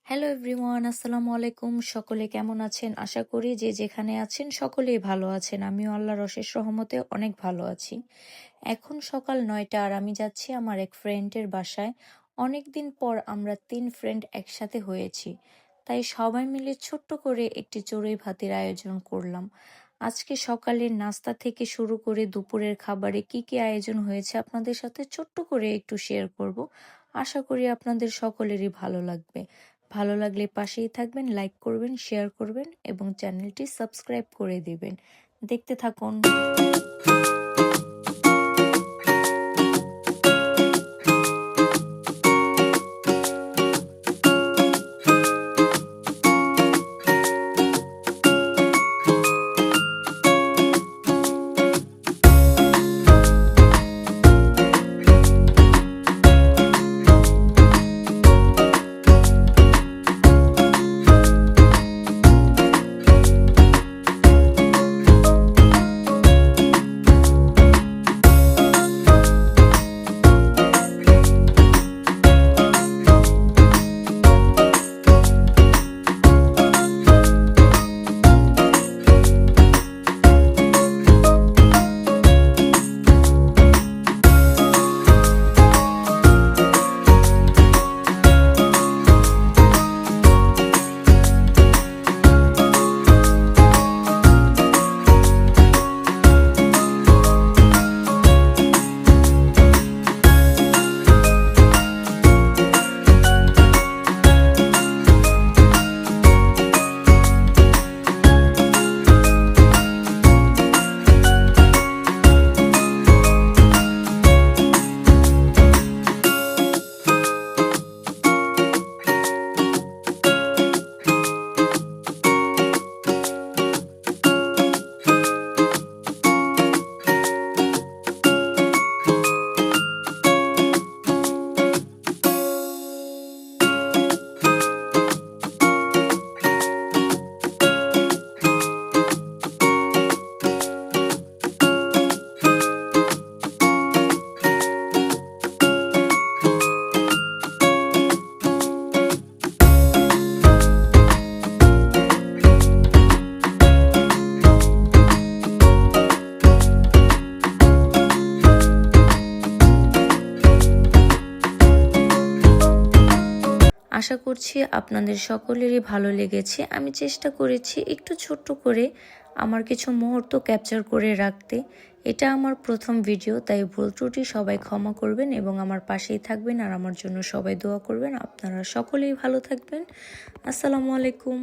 Hello everyone, আসসালামু আলাইকুম। সকলে কেমন আছেন? আশা করি যে যেখানে আছেন সকলেই ভালো আছেন। আমিও আল্লাহর অশেষ রহমতে অনেক ভালো আছি। এখন সকাল ৯টা আর আমি যাচ্ছি আমার এক ফ্রেন্ডের বাসায়। অনেকদিন পর আমরা ৩ ফ্রেন্ড একসাথে হয়েছি। তাই সবাই মিলে ছোট্ট করে একটি চড়ুই ভাতির আয়োজন করলাম। আজকে সকালের নাস্তা থেকে শুরু করে দুপুরের খাবারে কি কি আয়োজন হয়েছে আপনাদের সাথে ছোট্ট করে একটু শেয়ার করব। আশা করি আপনাদের সকলেরই ভালো লাগবে। ভালো লাগলে পাশেই থাকবেন, লাইক করবেন, শেয়ার করবেন এবং চ্যানেলটি সাবস্ক্রাইব করে দিবেন। দেখতে থাকুন। আশা করছি আপনাদের সকলেরই ভালো লেগেছে। আমি চেষ্টা করেছি একটু ছোট্ট করে আমার কিছু মুহূর্ত ক্যাপচার করে রাখতে। এটা আমার প্রথম ভিডিও, তাই ভুল ত্রুটি সবাই ক্ষমা করবেন এবং আমার পাশেই থাকবেন আর আমার জন্য সবাই দোয়া করবেন। আপনারা সকলেই ভালো থাকবেন। আসসালামু আলাইকুম।